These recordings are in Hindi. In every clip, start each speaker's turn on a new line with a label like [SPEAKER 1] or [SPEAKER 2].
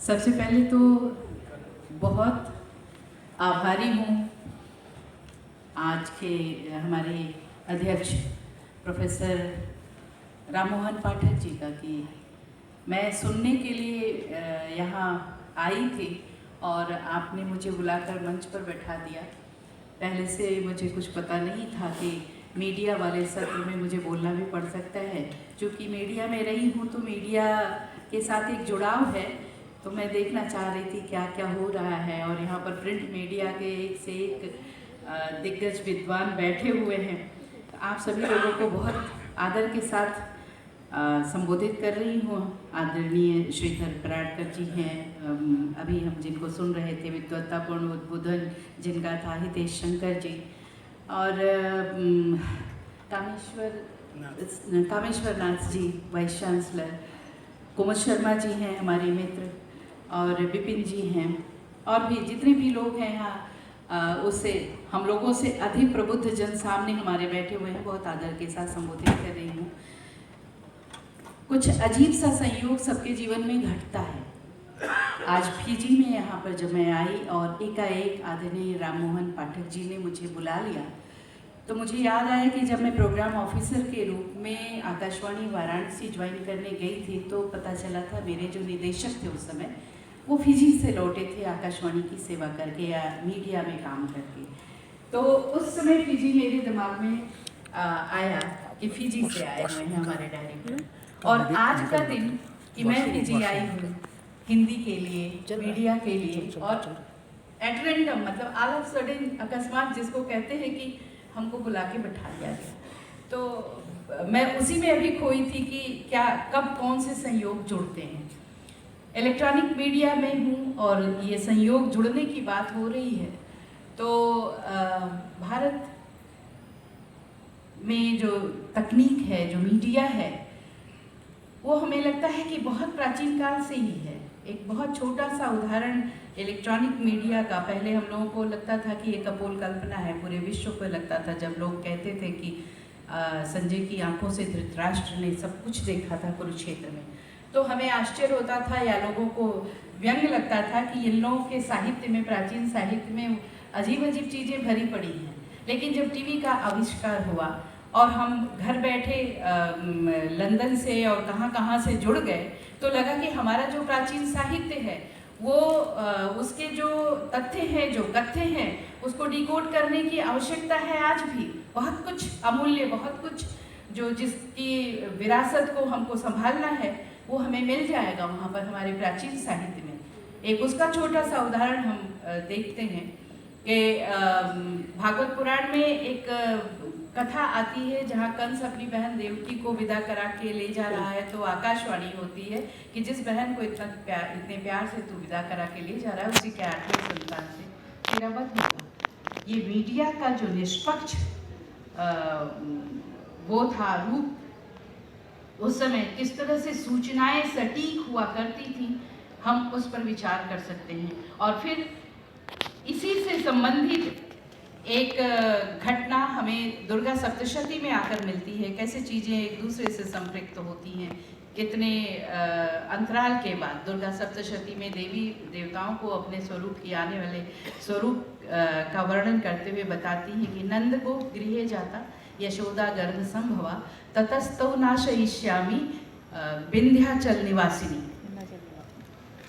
[SPEAKER 1] सबसे पहले तो बहुत आभारी हूँ आज के हमारे अध्यक्ष प्रोफेसर राम मोहन पाठक जी का कि मैं सुनने के लिए यहाँ आई थी और आपने मुझे बुलाकर मंच पर बैठा दिया। पहले से मुझे कुछ पता नहीं था कि मीडिया वाले सत्र में मुझे बोलना भी पड़ सकता है। क्योंकि मीडिया में रही हूँ तो मीडिया के साथ एक जुड़ाव है, तो मैं देखना चाह रही थी क्या क्या हो रहा है। और यहाँ पर प्रिंट मीडिया के एक से एक दिग्गज विद्वान बैठे हुए हैं। तो आप सभी लोगों को बहुत आदर के साथ संबोधित कर रही हूँ। आदरणीय श्रीधर पराडकर जी हैं, अभी हम जिनको सुन रहे थे, विद्वत्तापूर्ण उद्बोधन जिनका था हितेश शंकर जी, और कामेश्वर नाथ जी वाइस चांसलर, कुमार शर्मा जी हैं हमारे मित्र, और विपिन जी हैं, और भी जितने भी लोग हैं यहाँ उससे हम लोगों से अधिक प्रबुद्ध जन सामने हमारे बैठे हुए हैं। बहुत आदर के साथ संबोधित कर रही हूँ। कुछ अजीब सा संयोग सबके जीवन में घटता है। आज फीजी में यहाँ पर जब मैं आई और एकाएक आदरणीय राम मोहन पाठक जी ने मुझे बुला लिया, तो मुझे याद आया कि जब मैं प्रोग्राम ऑफिसर के रूप में आकाशवाणी वाराणसी ज्वाइन करने गई थी तो पता चला था मेरे जो निदेशक थे उस समय वो फिजी से लौटे थे आकाशवाणी की सेवा करके या मीडिया में काम करके। तो उस समय फिजी मेरे दिमाग में आया कि फिजी से आए हुए हैं हमारे डायरेक्टर, और आज का दिन कि मैं फिजी आई हूँ हिंदी के लिए, मीडिया के लिए, और एट रैंडम मतलब ऑल ऑफ सडन अकस्मात जिसको कहते हैं कि हमको बुला के बैठा दिया गया। तो मैं उसी में अभी खोई थी कि क्या कब कौन से संयोग जुड़ते हैं। इलेक्ट्रॉनिक मीडिया में हूँ और ये संयोग जुड़ने की बात हो रही है। तो भारत में जो तकनीक है, जो मीडिया है, वो हमें लगता है कि बहुत प्राचीन काल से ही है। एक बहुत छोटा सा उदाहरण इलेक्ट्रॉनिक मीडिया का, पहले हम लोगों को लगता था कि एक अपोल कल्पना है, पूरे विश्व को लगता था जब लोग कहते थे कि संजय की आंखों से धृतराष्ट्र ने सब कुछ देखा था कुरुक्षेत्र में। तो हमें आश्चर्य होता था या लोगों को व्यंग लगता था कि इन लोगों के साहित्य में, प्राचीन साहित्य में अजीब अजीब चीज़ें भरी पड़ी हैं। लेकिन जब टीवी का आविष्कार हुआ और हम घर बैठे लंदन से और कहाँ कहाँ से जुड़ गए, तो लगा कि हमारा जो प्राचीन साहित्य है वो उसके जो तथ्य हैं, जो कथ्य हैं, उसको डिकोड करने की आवश्यकता है। आज भी बहुत कुछ अमूल्य, बहुत कुछ जो जिसकी विरासत को हमको संभालना है वो हमें मिल जाएगा वहाँ पर हमारे प्राचीन साहित्य में। एक उसका छोटा सा उदाहरण हम देखते हैं कि भागवत पुराण में एक कथा आती है जहाँ कंस अपनी बहन देवकी को विदा करा के ले जा रहा है, तो आकाशवाणी होती है कि जिस बहन को इतने प्यार से तू विदा करा के ले जा रहा है उसी के 8वें संतान से तेरा वध होगा। ये मीडिया का जो निष्पक्ष वो था रूप, उस समय किस तरह से सूचनाएं सटीक हुआ करती थी, हम उस पर विचार कर सकते हैं। और फिर इसी से संबंधित एक घटना हमें दुर्गा सप्तशती में आकर मिलती है। कैसे चीज़ें एक दूसरे से संपृक्त होती हैं, कितने अंतराल के बाद दुर्गा सप्तशती में देवी देवताओं को अपने स्वरूप की आने वाले स्वरूप का वर्णन करते हुए बताती हैं कि नंद को गृहे जाता यशोदा गर्भ संभवा ततस्तौ नाशयिष्यामि विंध्याचल निवासिनी,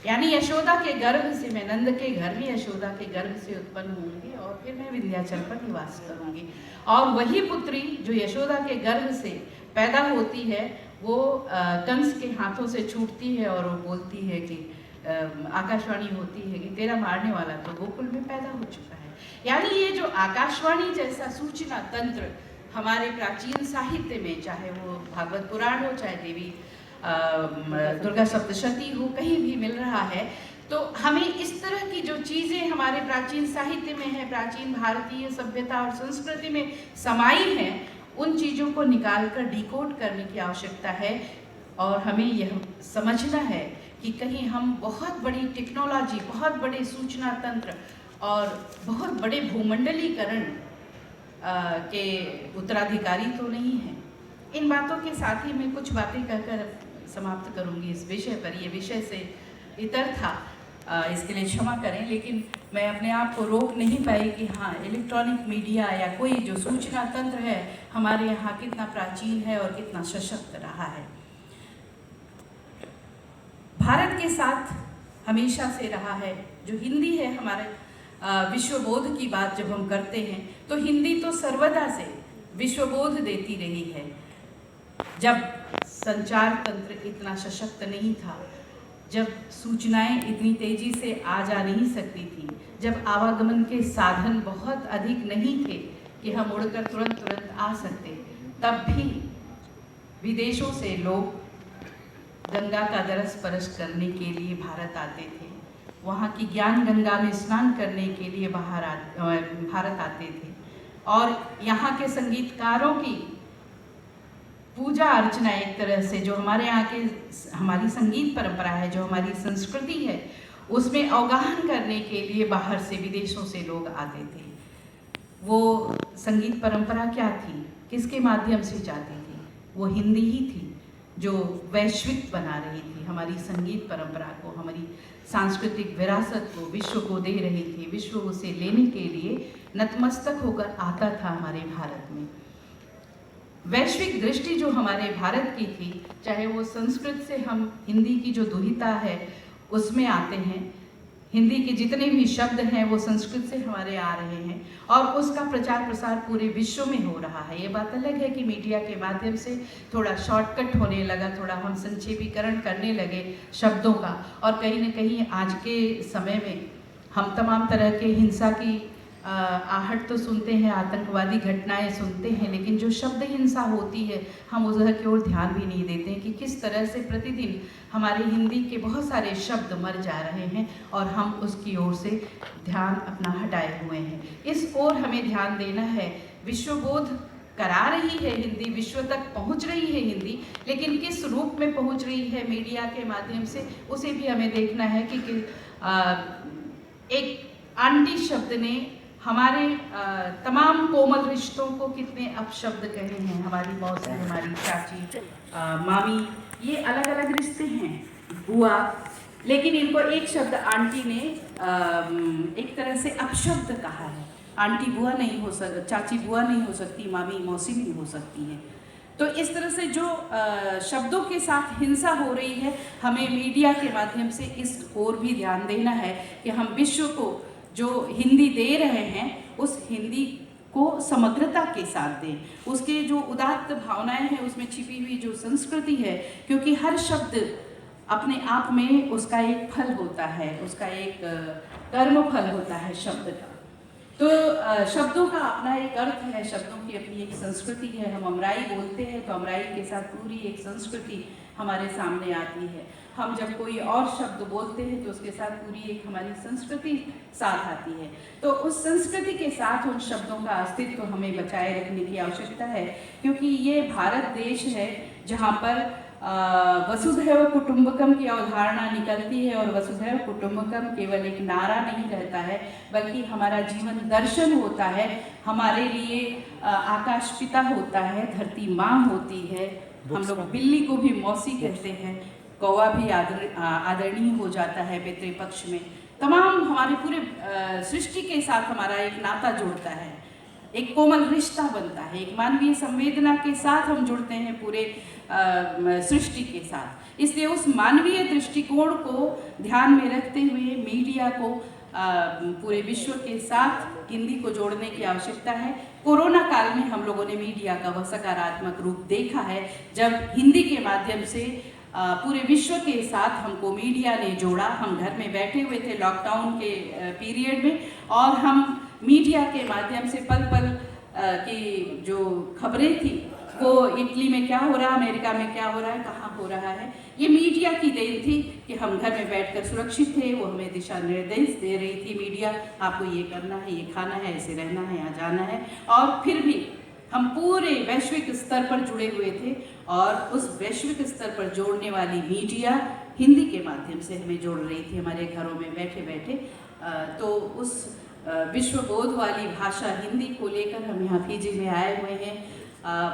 [SPEAKER 1] यानी यशोदा के गर्भ से, मैं नंद के घर में यशोदा के गर्भ से उत्पन्न होंगी और फिर मैं विंध्याचल पर निवास करूंगी। और वही पुत्री जो यशोदा के गर्भ से पैदा होती है वो कंस के हाथों से छूटती है और वो बोलती है कि आकाशवाणी होती है कि तेरा मारने वाला तो गोकुल में पैदा हो चुका है। यानी ये जो आकाशवाणी जैसा सूचना तंत्र हमारे प्राचीन साहित्य में, चाहे वो भागवत पुराण हो, चाहे देवी दुर्गा सप्तशती हो, कहीं भी मिल रहा है। तो हमें इस तरह की जो चीज़ें हमारे प्राचीन साहित्य में है, प्राचीन भारतीय सभ्यता और संस्कृति में समाई हैं, उन चीज़ों को निकालकर डिकोड करने की आवश्यकता है। और हमें यह समझना है कि कहीं हम बहुत बड़ी टेक्नोलॉजी, बहुत बड़े सूचना तंत्र और बहुत बड़े भूमंडलीकरण के उत्तराधिकारी तो नहीं हैं। इन बातों के साथ ही मैं कुछ बातें कहकर समाप्त करूंगी इस विषय पर। ये विषय से इतर था, इसके लिए क्षमा करें, लेकिन मैं अपने आप को रोक नहीं पाई कि हाँ, इलेक्ट्रॉनिक मीडिया या कोई जो सूचना तंत्र है हमारे यहाँ कितना प्राचीन है और कितना सशक्त रहा है। भारत के साथ हमेशा से रहा है जो हिंदी है। हमारे विश्वबोध की बात जब हम करते हैं तो हिंदी तो सर्वदा से विश्वबोध देती रही है। जब संचार तंत्र इतना सशक्त नहीं था, जब सूचनाएं इतनी तेजी से आ जा नहीं सकती थी, जब आवागमन के साधन बहुत अधिक नहीं थे कि हम उड़कर तुरंत आ सकते, तब भी विदेशों से लोग गंगा का दरस परस करने के लिए भारत आते थे। वहाँ की ज्ञान गंगा में स्नान करने के लिए भारत आते थे और यहाँ के संगीतकारों की पूजा अर्चना, एक तरह से जो हमारे यहाँ के हमारी संगीत परंपरा है, जो हमारी संस्कृति है, उसमें अवगाहन करने के लिए बाहर से विदेशों से लोग आते थे। वो संगीत परंपरा क्या थी, किसके माध्यम से जाती थी? वो हिंदी ही थी जो वैश्विक बना रही थी, हमारी संगीत परंपरा को, हमारी सांस्कृतिक विरासत को विश्व को दे रही थी। विश्व उसे लेने के लिए नतमस्तक होकर आता था हमारे भारत में। वैश्विक दृष्टि जो हमारे भारत की थी, चाहे वो संस्कृत से हम हिंदी की जो दुहिता है उसमें आते हैं, हिंदी के जितने भी शब्द हैं वो संस्कृत से हमारे आ रहे हैं और उसका प्रचार प्रसार पूरे विश्व में हो रहा है। ये बात अलग है कि मीडिया के माध्यम से थोड़ा शॉर्टकट होने लगा, थोड़ा हम संक्षेपीकरण करने लगे शब्दों का, और कहीं न कहीं आज के समय में हम तमाम तरह के हिंसा की आहट तो सुनते हैं, आतंकवादी घटनाएं सुनते हैं, लेकिन जो शब्द हिंसा होती है हम उधर की ओर ध्यान भी नहीं देते हैं कि किस तरह से प्रतिदिन हमारे हिंदी के बहुत सारे शब्द मर जा रहे हैं और हम उसकी ओर से ध्यान अपना हटाए हुए हैं। इस ओर हमें ध्यान देना है। विश्वबोध करा रही है हिंदी, विश्व तक पहुंच रही है हिंदी, लेकिन किस रूप में पहुंच रही है मीडिया के माध्यम से, उसे भी हमें देखना है कि एक आंटी शब्द ने हमारे तमाम कोमल रिश्तों को कितने अपशब्द कहे हैं। हमारी मौसी, हमारी चाची, मामी, ये अलग अलग रिश्ते हैं, बुआ, लेकिन इनको एक शब्द आंटी ने एक तरह से अपशब्द कहा है। आंटी बुआ नहीं हो सकती, चाची बुआ नहीं हो सकती, मामी मौसी नहीं हो सकती है। तो इस तरह से जो शब्दों के साथ हिंसा हो रही है, हमें मीडिया के माध्यम से इस ओर भी ध्यान देना है कि हम विश्व को जो हिंदी दे रहे हैं उस हिंदी को समग्रता के साथ दें, उसके जो उदात्त भावनाएं हैं, उसमें छिपी हुई जो संस्कृति है, क्योंकि हर शब्द अपने आप में उसका एक फल होता है, उसका एक कर्म फल होता है शब्द का। तो शब्दों का अपना एक अर्थ है, शब्दों की अपनी एक संस्कृति है। हम अमराई बोलते हैं तो अमराई के साथ पूरी एक संस्कृति हमारे सामने आती है। हम जब कोई और शब्द बोलते हैं तो उसके साथ पूरी एक हमारी संस्कृति साथ आती है। तो उस संस्कृति के साथ उन शब्दों का अस्तित्व हमें बचाए रखने की आवश्यकता है, क्योंकि ये भारत देश है जहाँ पर वसुधैव कुटुंबकम की अवधारणा निकलती है, और वसुधैव कुटुंबकम केवल एक नारा नहीं रहता है, बल्कि हमारा जीवन दर्शन होता है। हमारे लिए आकाश पिता होता है, धरती माँ होती है, हम लोग बिल्ली को भी मौसी कहते हैं, कौवा भी आदरणीय हो जाता है पितृपक्ष में। तमाम हमारे पूरे सृष्टि के साथ हमारा एक नाता जुड़ता है, एक कोमल रिश्ता बनता है, एक मानवीय संवेदना के साथ हम जुड़ते हैं पूरे सृष्टि के साथ। इसलिए उस मानवीय दृष्टिकोण को ध्यान में रखते हुए मीडिया को पूरे विश्व के साथ हिंदी को जोड़ने की आवश्यकता है। कोरोना काल में हम लोगों ने मीडिया का वह सकारात्मक रूप देखा है, जब हिंदी के माध्यम से पूरे विश्व के साथ हमको मीडिया ने जोड़ा। हम घर में बैठे हुए थे लॉकडाउन के पीरियड में, और हम मीडिया के माध्यम से पल पल की जो खबरें थी, वो इटली में क्या हो रहा है, अमेरिका में क्या हो रहा है, कहाँ हो रहा है, ये मीडिया की देन थी कि हम घर में बैठकर सुरक्षित थे। वो हमें दिशा निर्देश दे रही थी मीडिया, आपको ये करना है, ये खाना है, ऐसे रहना है, यहाँ जाना है। और फिर भी हम पूरे वैश्विक स्तर पर जुड़े हुए थे, और उस वैश्विक स्तर पर जोड़ने वाली मीडिया हिंदी के माध्यम से हमें जोड़ रही थी हमारे घरों में बैठे बैठे। तो उस विश्वबोध वाली भाषा हिंदी को लेकर हम यहाँ फीजी में आए हुए हैं।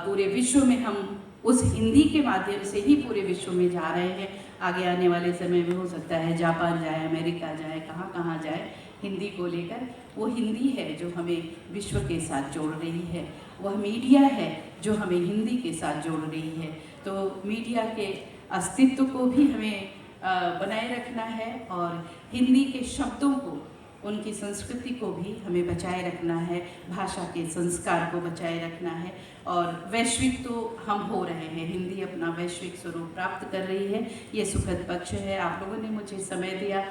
[SPEAKER 1] पूरे विश्व में हम उस हिंदी के माध्यम से ही पूरे विश्व में जा रहे हैं।
[SPEAKER 2] आगे आने वाले समय में हो सकता है जापान जाए, अमेरिका जाए, कहाँ कहाँ जाए हिंदी को लेकर। वो हिंदी है जो हमें विश्व के साथ जोड़ रही है, वह मीडिया है जो हमें हिंदी के साथ जोड़ रही है। तो मीडिया के अस्तित्व को भी हमें बनाए रखना है और हिंदी के शब्दों को, उनकी संस्कृति को भी हमें बचाए रखना है, भाषा के संस्कार को बचाए रखना है। और वैश्विक तो हम हो रहे हैं, हिंदी अपना वैश्विक स्वरूप प्राप्त कर रही है, ये सुखद पक्ष है। आप लोगों ने मुझे समय दिया,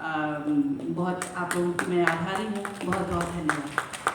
[SPEAKER 2] बहुत आप लोगों की मैं आभारी हूँ। बहुत बहुत धन्यवाद।